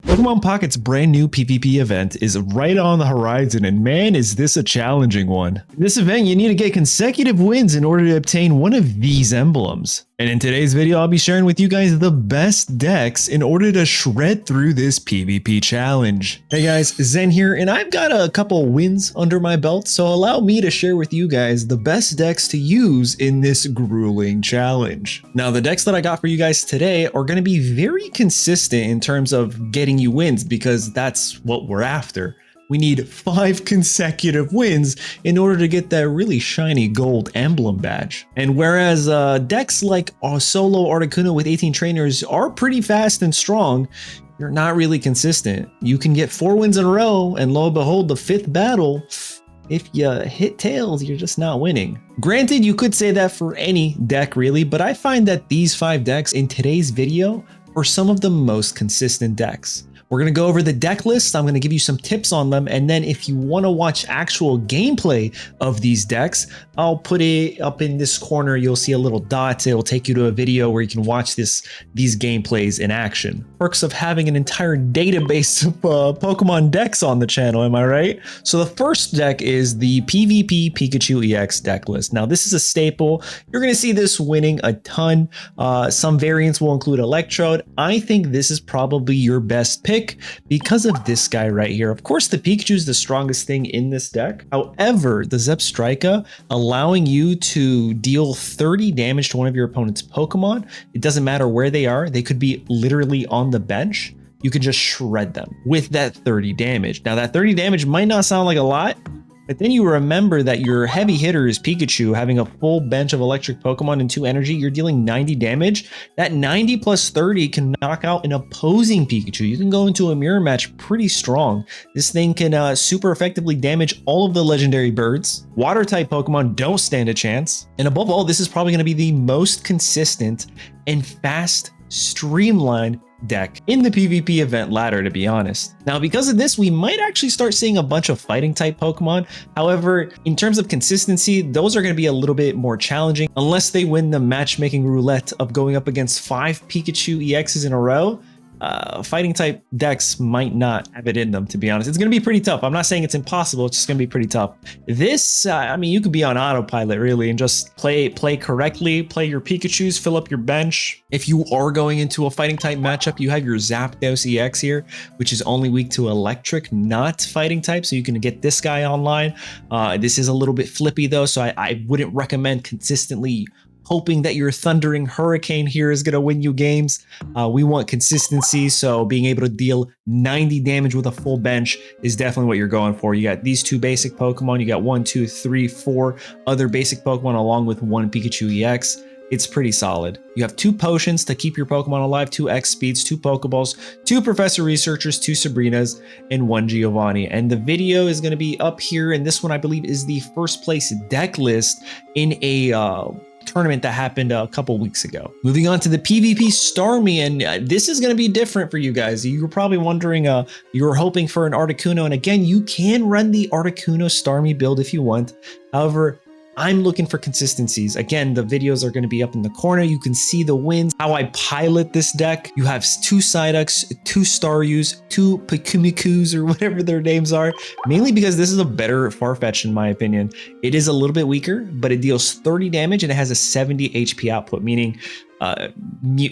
Pokemon Pocket's brand new PvP event is right on the horizon, and man, is this a challenging one. In this event, you need to get consecutive wins in order to obtain one of these emblems. And in today's video, I'll be sharing with you guys the best decks in order to shred through this PvP challenge. Hey guys, Zen here, and I've got a couple wins under my belt, so allow me to share with you guys the best decks to use in this grueling challenge. Now, the decks that I got for you guys today are going to be very consistent in terms of getting you wins, because that's what we're after. We need 5 consecutive wins in order to get that really shiny gold emblem badge. And whereas decks like Solo Articuno with 18 trainers are pretty fast and strong, you're not really consistent. You can get 4 wins in a row, and lo and behold, the 5th battle, if you hit tails, you're just not winning. Granted, you could say that for any deck really, but I find that these 5 decks in today's video are some of the most consistent decks. We're going to go over the deck list. I'm going to give you some tips on them. And then if you want to watch actual gameplay of these decks, I'll put it up in this corner. You'll see a little dot. It'll take you to a video where you can watch these gameplays in action. Perks of having an entire database of Pokemon decks on the channel, am I right? So the first deck is the PvP Pikachu EX deck list. Now this is a staple. You're going to see this winning a ton. Some variants will include Electrode. I think this is probably your best pick because of this guy right here. Of course, the Pikachu is the strongest thing in this deck. However, the Zebstrika, allowing you to deal 30 damage to one of your opponent's Pokemon. It doesn't matter where they are. They could be literally on the bench. You can just shred them with that 30 damage. Now, that 30 damage might not sound like a lot, but then you remember that your heavy hitter is Pikachu, having a full bench of electric Pokemon and 2 energy. You're dealing 90 damage. That 90 plus 30 can knock out an opposing Pikachu. You can go into a mirror match pretty strong. This thing can super effectively damage all of the legendary birds. Water type Pokemon don't stand a chance. And above all, this is probably going to be the most consistent and fast, streamlined deck in the PvP event ladder, to be honest. Now, because of this, we might actually start seeing a bunch of fighting type Pokemon. However, in terms of consistency, those are going to be a little bit more challenging unless they win the matchmaking roulette of going up against 5 Pikachu EXs in a row. Fighting type decks might not have it in them, to be honest. It's going to be pretty tough. I'm not saying it's impossible. It's just going to be pretty tough. This, I mean, you could be on autopilot really and just play correctly, play your Pikachus, fill up your bench. If you are going into a fighting type matchup, you have your Zapdos EX here, which is only weak to electric, not fighting type. So you can get this guy online. This is a little bit flippy though, so I wouldn't recommend consistently hoping that your Thundering Hurricane here is going to win you games. We want consistency, so being able to deal 90 damage with a full bench is definitely what you're going for. You got these 2 basic Pokemon. You got 1, 2, 3, 4 other basic Pokemon along with 1 Pikachu EX. It's pretty solid. You have 2 potions to keep your Pokemon alive, 2 X speeds, 2 Pokeballs, 2 Professor Researchers, 2 Sabrinas, and 1 Giovanni. And the video is going to be up here, and this one I believe is the first place deck list in a tournament that happened a couple weeks ago. Moving on to the PvP Starmie, and this is going to be different for you guys. You were probably wondering, you were hoping for an Articuno, and again, you can run the Articuno Starmie build if you want. However, I'm looking for consistencies. Again, the videos are going to be up in the corner. You can see the wins, how I pilot this deck. You have 2 Psyducks, 2 Staryus, 2 Pikimikus, or whatever their names are, mainly because this is a better Farfetch'd in my opinion. It is a little bit weaker, but it deals 30 damage and it has a 70 HP output, meaning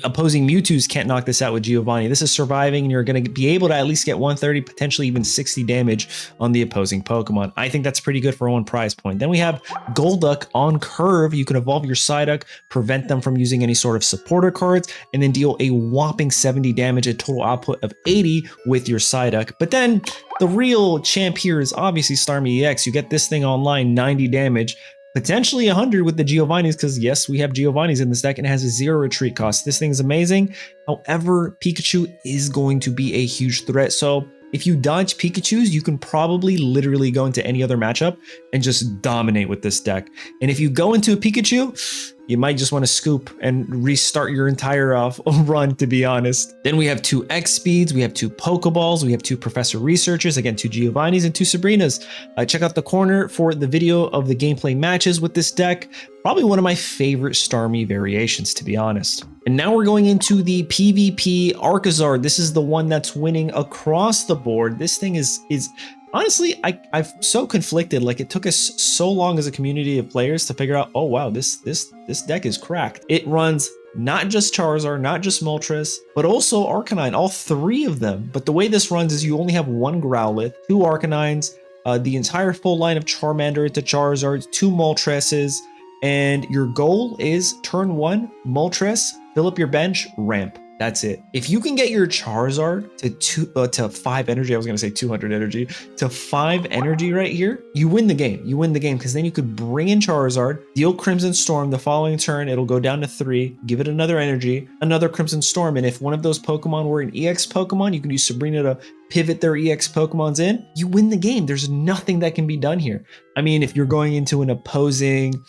opposing Mewtwo's can't knock this out with Giovanni. This is surviving, and you're going to be able to at least get 130, potentially even 60 damage on the opposing Pokemon. I think that's pretty good for 1 prize point. Then we have Golduck on curve. You can evolve your Psyduck, prevent them from using any sort of supporter cards, and then deal a whopping 70 damage, a total output of 80 with your Psyduck. But then the real champ here is obviously Starmie EX. You get this thing online, 90 damage. Potentially 100 with the Giovannis, because yes, we have Giovannis in this deck and it has a 0 retreat cost. This thing is amazing. However, Pikachu is going to be a huge threat. So if you dodge Pikachus, you can probably literally go into any other matchup and just dominate with this deck. And if you go into a Pikachu, you might just want to scoop and restart your entire run, to be honest. Then we have 2 X speeds, we have 2 Pokeballs, we have 2 Professor Researchers, again 2 Giovannis and 2 Sabrinas. Check out the corner for the video of the gameplay matches with this deck. Probably one of my favorite Starmie variations, to be honest. And now we're going into the PvP Arcazard. This is the one that's winning across the board. This thing is honestly, I'm so conflicted. Like, it took us so long as a community of players to figure out, oh wow, this deck is cracked. It runs not just Charizard, not just Moltres, but also Arcanine, all 3 of them. But the way this runs is you only have 1 Growlithe, 2 Arcanines, the entire full line of Charmander to Charizards, 2 Moltreses, and your goal is turn 1, Moltres, fill up your bench, ramp. That's it. If you can get your Charizard to 5 energy, I was gonna say 200 energy, to 5 energy right here, you win the game. You win the game, because then you could bring in Charizard, deal Crimson Storm. The following turn, it'll go down to 3, give it another energy, another Crimson Storm, and if one of those Pokemon were an EX Pokemon, you can use Sabrina to pivot their EX Pokemons in. You win the game. There's nothing that can be done here. I mean, if you're going into an opposing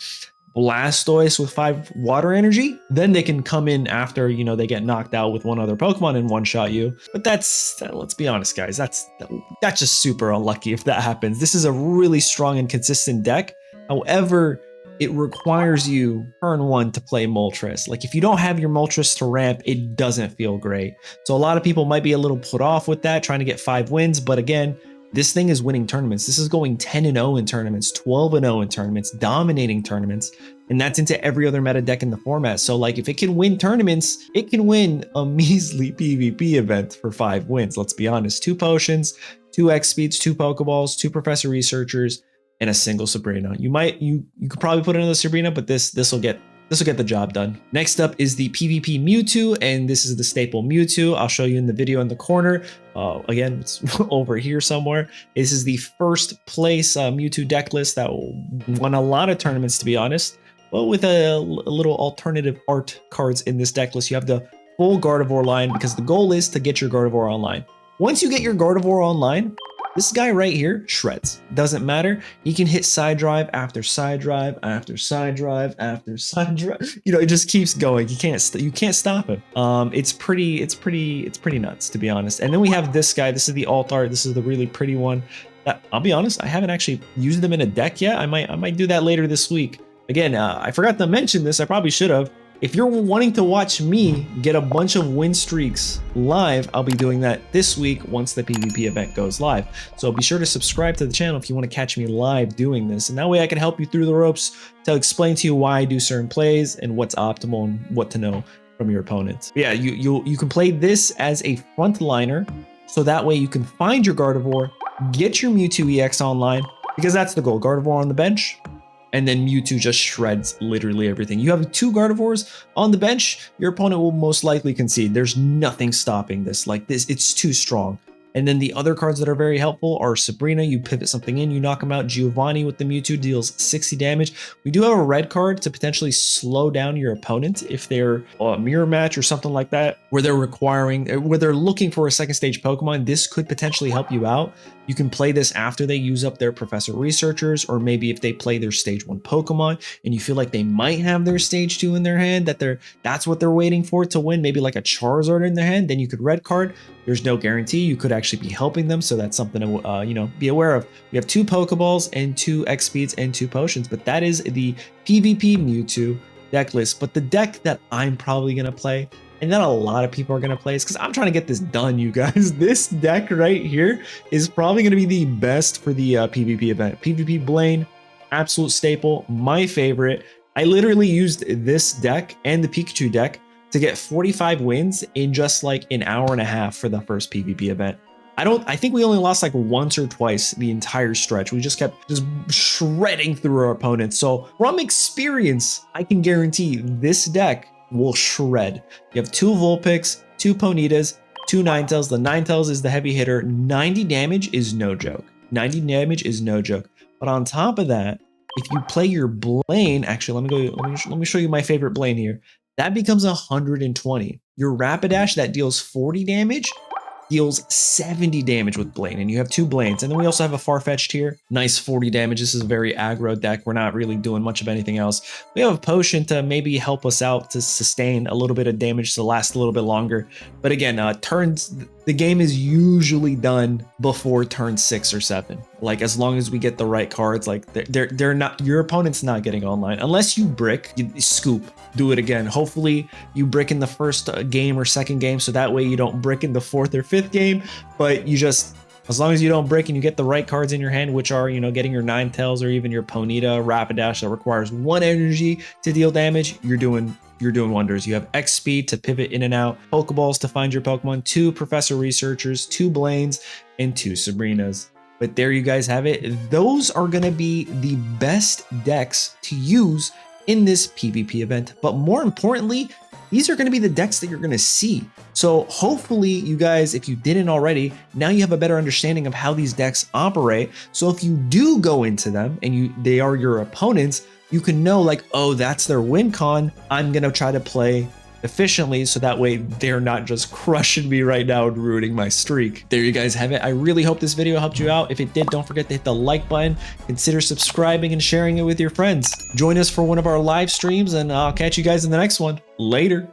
Blastoise with 5 water energy, then they can come in after, you know, they get knocked out with one other Pokemon and one-shot you. But let's be honest, guys, that's just super unlucky if that happens. This is a really strong and consistent deck. However, it requires you turn 1 to play Moltres. Like, if you don't have your Moltres to ramp, it doesn't feel great. So a lot of people might be a little put off with that, trying to get 5 wins. But again, this thing is winning tournaments. This is going 10-0 in tournaments, 12-0 in tournaments, dominating tournaments, and that's into every other meta deck in the format. So like, if it can win tournaments, it can win a measly PvP event for 5 wins. Let's be honest. 2 potions, 2 X speeds, 2 Pokeballs, 2 Professor Researchers, and a single Sabrina. You could probably put another Sabrina, but this will get the job done. Next up is the PvP Mewtwo, and this is the staple Mewtwo. I'll show you in the video in the corner. Again, it's over here somewhere. This is the first place Mewtwo deck list that won a lot of tournaments, to be honest. But with a little alternative art cards in this deck list, you have the full Gardevoir line, because the goal is to get your Gardevoir online. Once you get your Gardevoir online, this guy right here shreds. Doesn't matter. He can hit side drive after side drive after side drive after side drive. You know, it just keeps going. You can't stop him. It's pretty nuts, to be honest. And then we have this guy. This is the alt art. This is the really pretty one. I'll be honest, I haven't actually used them in a deck yet. I might do that later this week. Again, I forgot to mention this. I probably should have. If you're wanting to watch me get a bunch of win streaks live, I'll be doing that this week once the PvP event goes live. So be sure to subscribe to the channel if you want to catch me live doing this. And that way I can help you through the ropes to explain to you why I do certain plays and what's optimal and what to know from your opponents. But yeah, you can play this as a frontliner, so that way you can find your Gardevoir, get your Mewtwo EX online, because that's the goal. Gardevoir on the bench, and then Mewtwo just shreds literally everything. You have 2 Gardevoirs on the bench, your opponent will most likely concede. There's nothing stopping this. Like this, it's too strong. And then the other cards that are very helpful are Sabrina. You pivot something in, you knock him out. Giovanni with the Mewtwo deals 60 damage. We do have a red card to potentially slow down your opponent if they're a mirror match or something like that, where they're looking for a second stage Pokemon. This could potentially help you out. You can play this after they use up their Professor Researchers, or maybe if they play their stage 1 Pokemon and you feel like they might have their stage 2 in their hand, that's what they're waiting for to win, maybe like a Charizard in their hand, then you could red card. There's no guarantee. You could actually be helping them, so that's something to be aware of. We have 2 Pokeballs and 2 X speeds and 2 potions, but that is the PvP Mewtwo deck list. But the deck that I'm probably gonna play, and that a lot of people are going to play, is because I'm trying to get this done, you guys. This deck right here is probably going to be the best for the PvP event. PvP Blaine, absolute staple, my favorite. I literally used this deck and the Pikachu deck to get 45 wins in just like an hour and a half for the first PvP event. I think we only lost like once or twice the entire stretch. We just kept shredding through our opponents. So from experience, I can guarantee this deck will shred. You have 2 Vulpix, 2 Ponytas, 2 Ninetales. The Ninetales is the heavy hitter. 90 damage is no joke. 90 damage is no joke. But on top of that, if you play your Blaine, actually, let me show you my favorite Blaine here. That becomes 120. Your Rapidash that deals 40 damage deals 70 damage with Blaine, and you have 2 Blaines. And then we also have a Farfetch'd here. Nice 40 damage. This is a very aggro deck. We're not really doing much of anything else. We have a potion to maybe help us out to sustain a little bit of damage to last a little bit longer. But again, the game is usually done before turn 6 or 7. Like, as long as we get the right cards, like they're not, your opponent's not getting online unless you brick. You scoop, do it again. Hopefully you brick in the first game or second game, so that way you don't brick in the 4th or 5th game. But you just, as long as you don't break and you get the right cards in your hand, which are, you know, getting your Ninetales or even your Ponyta Rapidash that requires 1 energy to deal damage, you're doing wonders. You have X speed to pivot in and out, Pokeballs to find your Pokemon, 2 Professor Researchers, 2 Blaines, and 2 Sabrinas. But there you guys have it. Those are going to be the best decks to use in this PvP event. But more importantly, these are going to be the decks that you're going to see. So hopefully you guys, if you didn't already, now you have a better understanding of how these decks operate. So if you do go into them and they are your opponents, you can know like, oh, that's their win con. I'm going to try to play efficiently so that way they're not just crushing me right now and ruining my streak. There you guys have it. I really hope this video helped you out. If it did, don't forget to hit the like button, consider subscribing and sharing it with your friends. Join us for one of our live streams, and I'll catch you guys in the next one. Later.